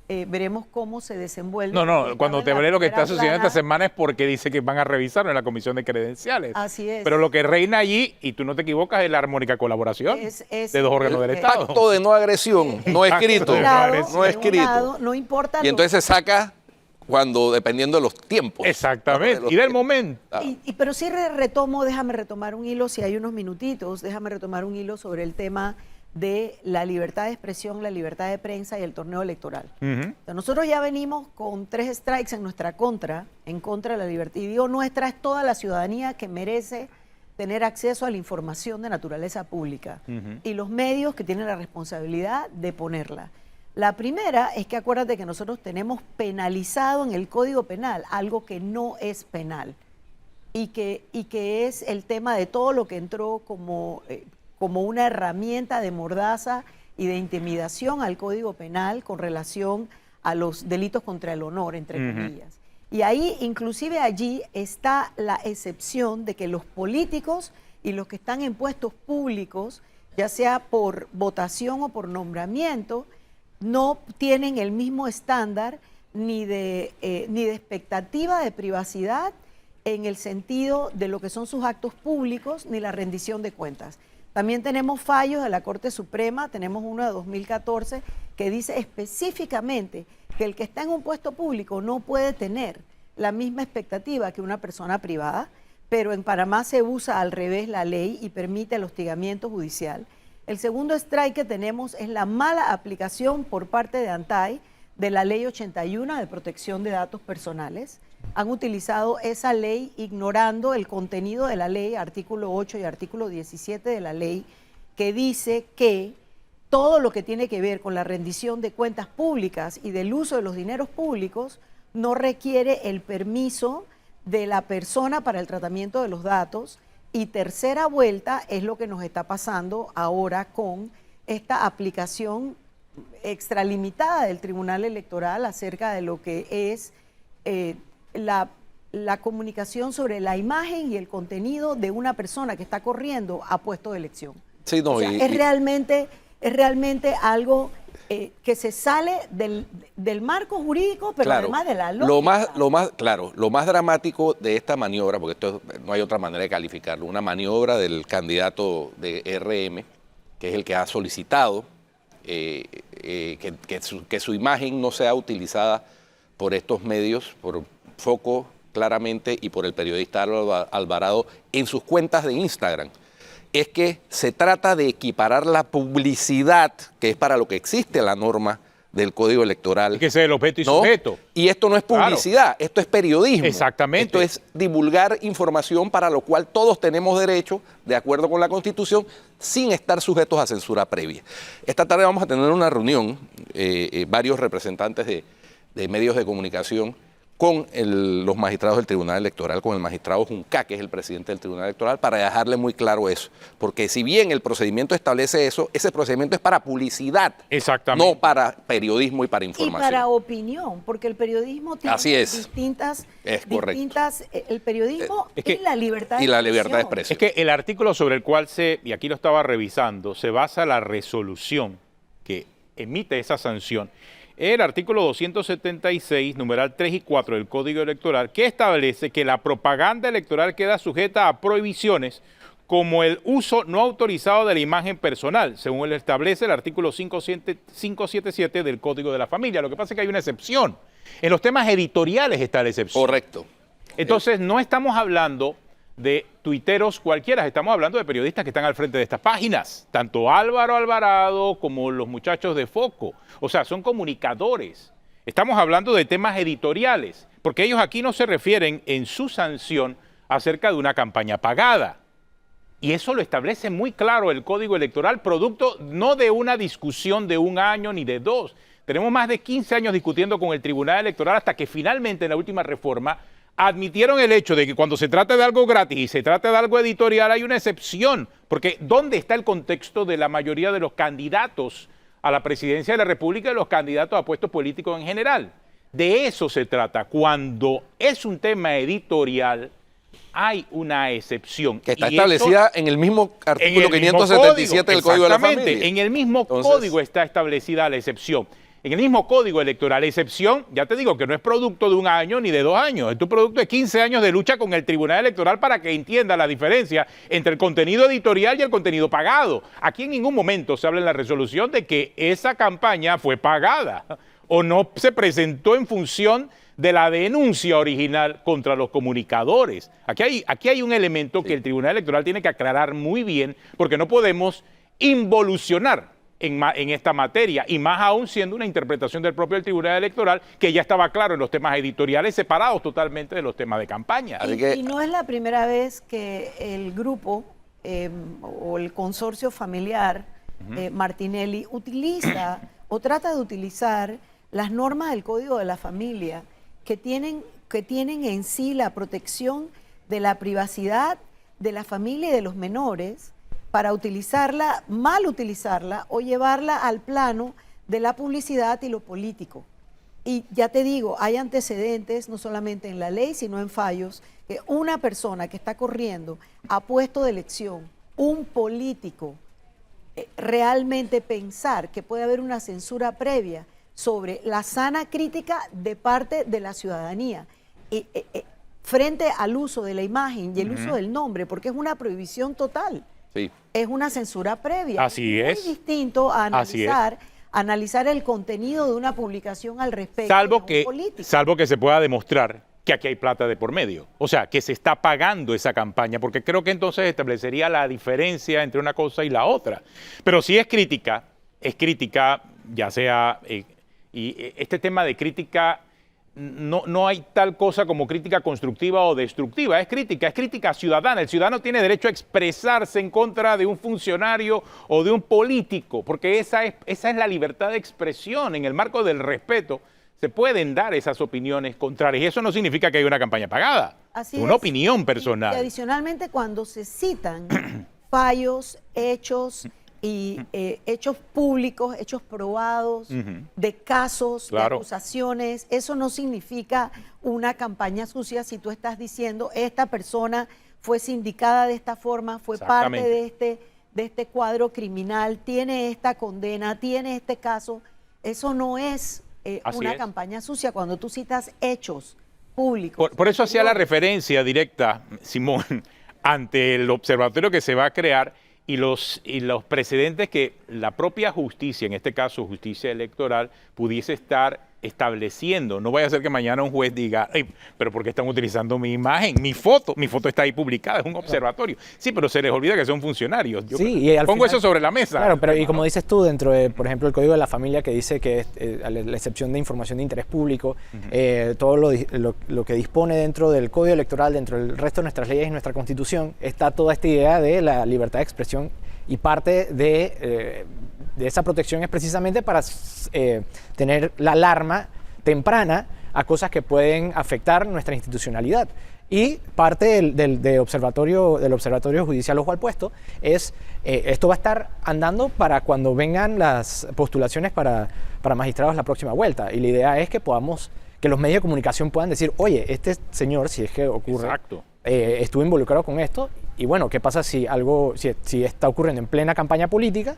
Veremos cómo se desenvuelve. No, cuando te hablé lo que está sucediendo esta semana semana es porque dice que van a revisarlo en la Comisión de Credenciales. Así es. Pero lo que reina allí, y tú no te equivocas, es la armónica colaboración Es de dos órganos del Estado. Pacto de no agresión, no escrito. de No escrito. No importa. Y entonces se saca dependiendo de los tiempos. Exactamente, y del momento. Pero sí déjame retomar un hilo, si hay unos minutitos, déjame retomar un hilo sobre el tema de la libertad de expresión, la libertad de prensa y el torneo electoral. Nosotros ya venimos con 3 strikes en nuestra contra, en contra de la libertad. Y digo nuestra, es toda la ciudadanía que merece tener acceso a la información de naturaleza pública y los medios que tienen la responsabilidad de ponerla. La primera es que acuérdate que nosotros tenemos penalizado en el Código Penal algo que no es penal y que es el tema de todo lo que entró como una herramienta de mordaza y de intimidación al Código Penal con relación a los delitos contra el honor, entre comillas. Y ahí, inclusive allí, está la excepción de que los políticos y los que están en puestos públicos, ya sea por votación o por nombramiento, no tienen el mismo estándar ni de expectativa de privacidad en el sentido de lo que son sus actos públicos ni la rendición de cuentas. También tenemos fallos de la Corte Suprema, tenemos uno de 2014 que dice específicamente que el que está en un puesto público no puede tener la misma expectativa que una persona privada, pero en Panamá se usa al revés la ley y permite el hostigamiento judicial. El segundo strike que tenemos es la mala aplicación por parte de ANTAI de la Ley 81 de protección de datos personales. Han utilizado esa ley ignorando el contenido de la ley, artículo 8 y artículo 17 de la ley, que dice que todo lo que tiene que ver con la rendición de cuentas públicas y del uso de los dineros públicos no requiere el permiso de la persona para el tratamiento de los datos. Y tercera vuelta es lo que nos está pasando ahora con esta aplicación extralimitada del Tribunal Electoral acerca de lo que es la comunicación sobre la imagen y el contenido de una persona que está corriendo a puesto de elección. Sí, no, o sea, es realmente algo que se sale del marco jurídico, pero claro, además de la lógica. Lo más dramático de esta maniobra, porque esto no hay otra manera de calificarlo, una maniobra del candidato de RM, que es el que ha solicitado que su imagen no sea utilizada por estos medios, por Foco claramente y por el periodista Alvarado en sus cuentas de Instagram, es que se trata de equiparar la publicidad, que es para lo que existe la norma del Código Electoral. Y que sea el objeto y sujeto. Y esto no es publicidad, claro. Esto es periodismo. Exactamente. Esto es divulgar información para lo cual todos tenemos derecho, de acuerdo con la Constitución, sin estar sujetos a censura previa. Esta tarde vamos a tener una reunión, varios representantes de medios de comunicación, con los magistrados del Tribunal Electoral, con el magistrado Junca, que es el presidente del Tribunal Electoral, para dejarle muy claro eso. Porque si bien el procedimiento establece eso, ese procedimiento es para publicidad, exactamente, no para periodismo y para información. Y para opinión, porque el periodismo tiene distintas, el periodismo y la libertad de expresión. Es que el artículo sobre el cual y aquí lo estaba revisando, se basa la resolución que emite esa sanción. El artículo 276, numeral 3 y 4 del Código Electoral, que establece que la propaganda electoral queda sujeta a prohibiciones como el uso no autorizado de la imagen personal, según lo establece el artículo 577 del Código de la Familia. Lo que pasa es que hay una excepción. En los temas editoriales está la excepción. Correcto. Entonces, no estamos hablando de tuiteros cualquiera, estamos hablando de periodistas que están al frente de estas páginas, tanto Álvaro Alvarado como los muchachos de Foco, o sea, son comunicadores. Estamos hablando de temas editoriales, porque ellos aquí no se refieren en su sanción acerca de una campaña pagada. Y eso lo establece muy claro el Código Electoral, producto no de una discusión de un año ni de dos. Tenemos más de 15 años discutiendo con el Tribunal Electoral hasta que finalmente en la última reforma admitieron el hecho de que cuando se trata de algo gratis y se trata de algo editorial hay una excepción, porque ¿dónde está el contexto de la mayoría de los candidatos a la presidencia de la República y los candidatos a puestos políticos en general? De eso se trata. Cuando es un tema editorial, hay una excepción. Que está establecida en el mismo artículo 577 del Código de la Familia. Exactamente, en el mismo código está establecida la excepción. En el mismo Código Electoral, la excepción, ya te digo que no es producto de un año ni de 2 años, es tu producto de 15 años de lucha con el Tribunal Electoral para que entienda la diferencia entre el contenido editorial y el contenido pagado. Aquí en ningún momento se habla en la resolución de que esa campaña fue pagada o no se presentó en función de la denuncia original contra los comunicadores. Aquí hay un elemento que el Tribunal Electoral tiene que aclarar muy bien, porque no podemos involucionar en esta materia, y más aún siendo una interpretación del propio Tribunal Electoral que ya estaba claro en los temas editoriales separados totalmente de los temas de campaña. Y no es la primera vez que el grupo o el consorcio familiar Martinelli utiliza o trata de utilizar las normas del Código de la Familia que tienen en sí la protección de la privacidad de la familia y de los menores para mal utilizarla o llevarla al plano de la publicidad y lo político. Y ya te digo, hay antecedentes no solamente en la ley, sino en fallos, que una persona que está corriendo a puesto de elección, un político, realmente pensar que puede haber una censura previa sobre la sana crítica de parte de la ciudadanía. frente al uso de la imagen y el uso del nombre, porque es una prohibición total. Sí. Es una censura previa. Así es. Muy distinto a Así es. analizar el contenido de una publicación al respecto de Salvo un que, político. salvo que se pueda demostrar que aquí hay plata de por medio. O sea, que se está pagando esa campaña, porque creo que entonces establecería la diferencia entre una cosa y la otra. Pero si es crítica, ya sea... y este tema de crítica, no hay tal cosa como crítica constructiva o destructiva, es crítica ciudadana. El ciudadano tiene derecho a expresarse en contra de un funcionario o de un político, porque esa es la libertad de expresión. En el marco del respeto se pueden dar esas opiniones contrarias y eso no significa que haya una campaña pagada, Así es una es. opinión Y personal. adicionalmente, cuando se citan fallos, hechos y hechos públicos, hechos probados, de casos, de Claro. acusaciones, eso no significa una campaña sucia si tú estás diciendo esta persona fue sindicada de esta forma, fue parte de este cuadro criminal, tiene esta condena, tiene este caso. Eso no es Así una es. campaña sucia cuando tú citas hechos públicos. Por eso hacía la exteriores. referencia directa, Simón, ante el observatorio que se va a crear y los precedentes que la propia justicia, en este caso justicia electoral, pudiese estar estableciendo. No vaya a ser que mañana un juez diga, "Ey, pero ¿por qué están utilizando mi imagen? Mi foto está ahí publicada, es un observatorio". Sí, pero se les olvida que son funcionarios. Yo Sí, y al pongo final- eso sobre la mesa. Claro, pero y como dices tú, dentro de, por ejemplo, el Código de la Familia que dice que es, a la excepción de información de interés público, todo lo que dispone dentro del Código Electoral, dentro del resto de nuestras leyes y nuestra Constitución, está toda esta idea de la libertad de expresión y parte de esa protección es precisamente para tener la alarma temprana a cosas que pueden afectar nuestra institucionalidad. Y parte del observatorio judicial Ojo al Puesto es, esto va a estar andando para cuando vengan las postulaciones para magistrados la próxima vuelta. Y la idea es que que los medios de comunicación puedan decir, oye, este señor, si es que ocurre, Exacto. estuvo involucrado con esto, y bueno, ¿qué pasa si si está ocurriendo en plena campaña política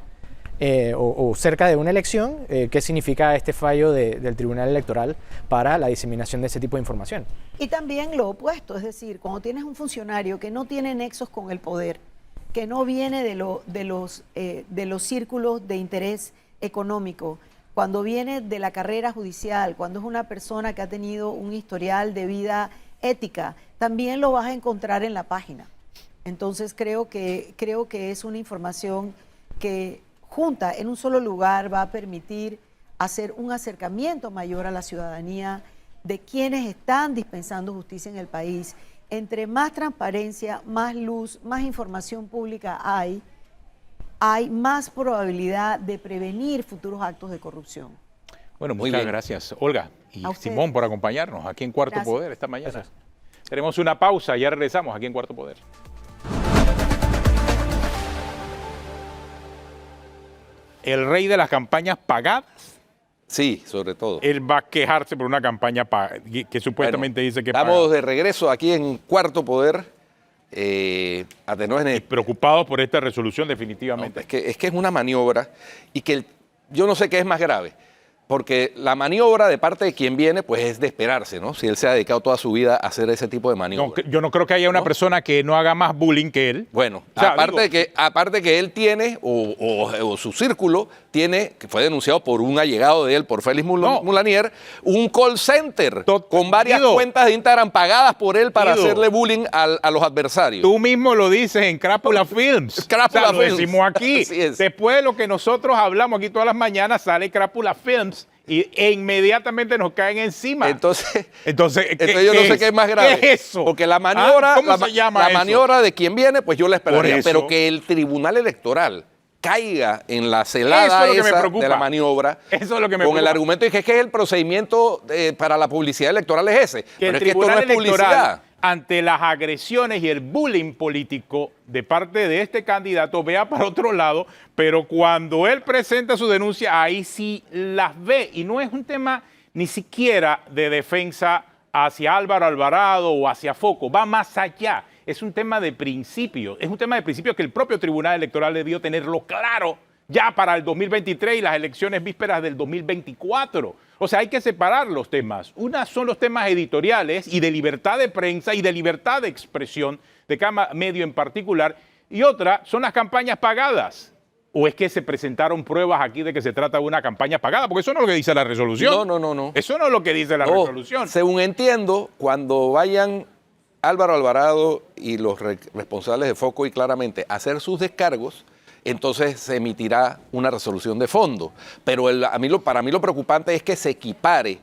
o cerca de una elección? ¿Qué significa este fallo del Tribunal Electoral para la diseminación de ese tipo de información? Y también lo opuesto, es decir, cuando tienes un funcionario que no tiene nexos con el poder, que no viene de los círculos de interés económico, cuando viene de la carrera judicial, cuando es una persona que ha tenido un historial de vida ética, también lo vas a encontrar en la página. Entonces creo que es una información que junta en un solo lugar va a permitir hacer un acercamiento mayor a la ciudadanía de quienes están dispensando justicia en el país. Entre más transparencia, más luz, más información pública hay más probabilidad de prevenir futuros actos de corrupción. Bueno, Muy muchas bien. gracias, Olga y A ustedes. Simón, por acompañarnos aquí en Cuarto Gracias. Poder esta mañana. Tenemos una pausa, ya regresamos aquí en Cuarto Poder. El rey de las campañas pagadas, Sí, sobre todo. él va a quejarse por una campaña que supuestamente Bueno, dice que estamos paga. de regreso aquí en Cuarto Poder. Atenógenes, Preocupados por esta resolución definitivamente. es que es una maniobra y que yo no sé qué es más grave, porque la maniobra de parte de quien viene pues es de esperarse, ¿no? Si él se ha dedicado toda su vida a hacer ese tipo de No, maniobra. yo no creo que haya una ¿No? persona que no haga más bullying que él. Bueno, O sea, aparte, digo, aparte que él tiene, o su círculo tiene, que fue denunciado por un allegado de él, por Félix No. Mulanier, un call center con varias Guido. cuentas de Instagram pagadas por él para Guido. hacerle bullying a los adversarios. Tú mismo lo dices en Crápula Films. Crápula Lo Films. decimos aquí. Así es. Después de lo que nosotros hablamos aquí todas las mañanas, sale Crápula Films e inmediatamente nos caen encima. Entonces Entonces yo no sé qué es más grave. ¿Qué es eso? Porque la maniobra, ¿Cómo se llama la eso? maniobra de quien viene, pues yo la esperaría. Por eso. Pero que el Tribunal Electoral caiga en la Eso celada es lo que me esa preocupa. de la maniobra Eso es lo que me con el preocupa. argumento de que es que el procedimiento para la publicidad electoral es ese. Que Pero el es que esto no Tribunal es publicidad. Electoral, ante las agresiones y el bullying político de parte de este candidato, vea para otro lado, pero cuando él presenta su denuncia, ahí sí las ve. Y no es un tema ni siquiera de defensa hacia Álvaro Alvarado o hacia Foco, va más allá. Es un tema de principios, es un tema de principios que el propio Tribunal Electoral debió tenerlo claro ya para el 2023 y las elecciones vísperas del 2024. O sea, hay que separar los temas. Una son los temas editoriales y de libertad de prensa y de libertad de expresión de cada medio en particular, y otra son las campañas pagadas. ¿O es que se presentaron pruebas aquí de que se trata de una campaña pagada? Porque eso no es lo que dice la resolución. No. Eso no es lo que dice la resolución. Según entiendo, cuando vayan Álvaro Alvarado y los responsables de Foco y Claramente a hacer sus descargos, entonces se emitirá una resolución de fondo. Pero para mí lo preocupante es que se equipare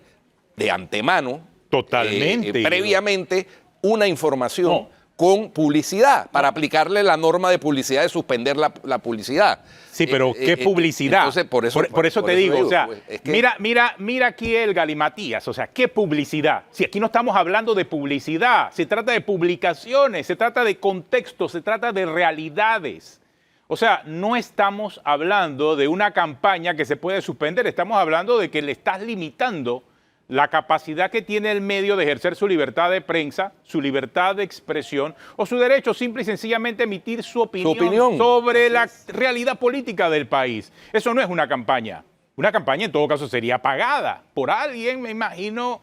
de antemano, Totalmente. Previamente, una información con publicidad, para aplicarle la norma de publicidad de suspender la publicidad. Sí, pero ¿qué publicidad? Entonces, por eso te digo, o sea, pues, es que... mira aquí el galimatías, o sea, ¿qué publicidad? Si aquí no estamos hablando de publicidad, se trata de publicaciones, se trata de contextos, se trata de realidades. O sea, no estamos hablando de una campaña que se puede suspender, estamos hablando de que le estás limitando la capacidad que tiene el medio de ejercer su libertad de prensa, su libertad de expresión o su derecho simple y sencillamente a emitir su opinión sobre la realidad política del país. Eso no es una campaña. Una campaña en todo caso sería pagada por alguien, me imagino,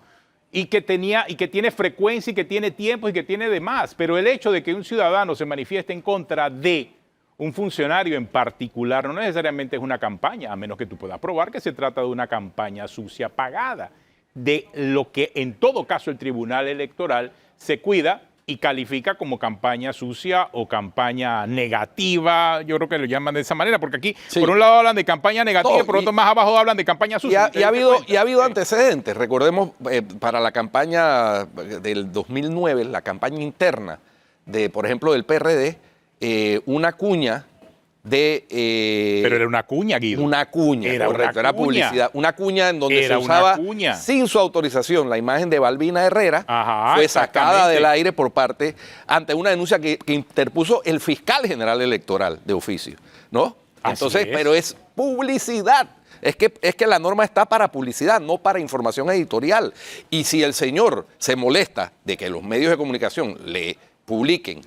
y que tiene frecuencia y que tiene tiempo y que tiene demás. Pero el hecho de que un ciudadano se manifieste en contra de un funcionario en particular no necesariamente es una campaña, a menos que tú puedas probar que se trata de una campaña sucia pagada, de lo que en todo caso el Tribunal Electoral se cuida y califica como campaña sucia o campaña negativa. Yo creo que lo llaman de esa manera, porque aquí por un lado hablan de campaña negativa y por otro más abajo hablan de campaña sucia. Y ha habido antecedentes. Recordemos, para la campaña del 2009, la campaña interna, por ejemplo, del PRD, una cuña pero era una cuña, Guido. Una cuña, correcto, era publicidad. Una cuña en donde se usaba sin su autorización la imagen de Balbina Herrera. Fue sacada del aire ante una denuncia que interpuso el fiscal general electoral de oficio, ¿no? Entonces, pero es publicidad. Es que la norma está para publicidad, no para información editorial. Y si el señor se molesta de que los medios de comunicación le publiquen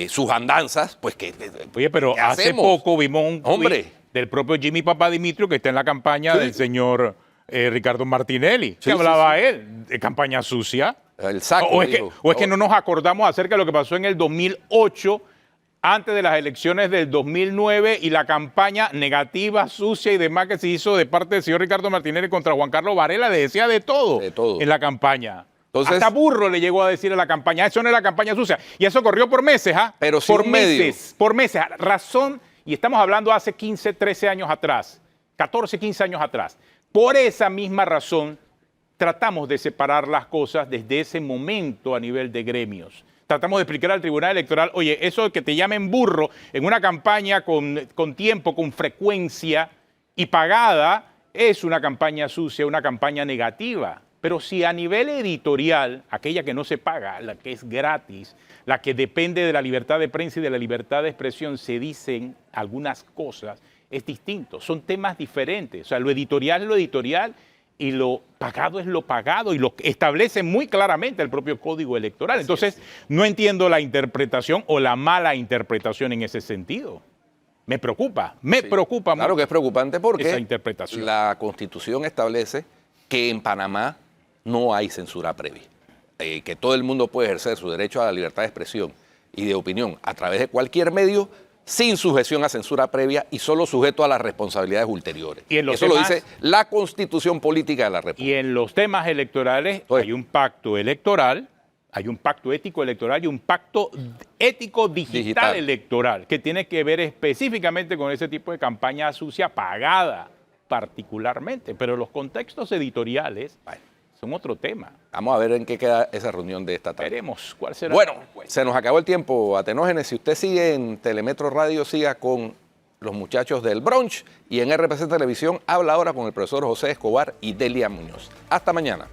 sus andanzas, pues que... Oye, pero hace poco vimos un tweet del propio Jimmy Papadimitrio que está en la campaña del señor Ricardo Martinelli, que hablaba él de campaña sucia. El saco, o es que no nos acordamos acerca de lo que pasó en el 2008, antes de las elecciones del 2009 y la campaña negativa, sucia y demás que se hizo de parte del señor Ricardo Martinelli contra Juan Carlos Varela. Le decía de todo en la campaña. Entonces, hasta burro le llegó a decir a la campaña, eso no es la campaña sucia. Y eso corrió por meses, ¿ah? Pero por meses, por meses. Razón, y estamos hablando hace 15, 13 años atrás, 14, 15 años atrás. Por esa misma razón, tratamos de separar las cosas desde ese momento a nivel de gremios. Tratamos de explicar al Tribunal Electoral, oye, eso de que te llamen burro en una campaña con tiempo, con frecuencia y pagada, es una campaña sucia, una campaña negativa. Pero si a nivel editorial, aquella que no se paga, la que es gratis, la que depende de la libertad de prensa y de la libertad de expresión, se dicen algunas cosas, es distinto. Son temas diferentes. O sea, lo editorial es lo editorial y lo pagado es lo pagado y lo establece muy claramente el propio Código Electoral. Entonces, no entiendo la interpretación o la mala interpretación en ese sentido. Me preocupa mucho. Claro que es preocupante porque esa interpretación. La Constitución establece que en Panamá no hay censura previa, que todo el mundo puede ejercer su derecho a la libertad de expresión y de opinión a través de cualquier medio sin sujeción a censura previa y solo sujeto a las responsabilidades ulteriores. Eso lo dice la Constitución Política de la República. Y en los temas electorales hay un pacto electoral, hay un pacto ético electoral y un pacto ético digital electoral que tiene que ver específicamente con ese tipo de campaña sucia pagada particularmente, pero los contextos editoriales son otro tema. Vamos a ver en qué queda esa reunión de esta tarde. Veremos cuál será. Bueno, se nos acabó el tiempo, Atenógenes. Si usted sigue en Telemetro Radio, siga con los muchachos del brunch y en RPC Televisión habla ahora con el profesor José Escobar y Delia Muñoz. Hasta mañana.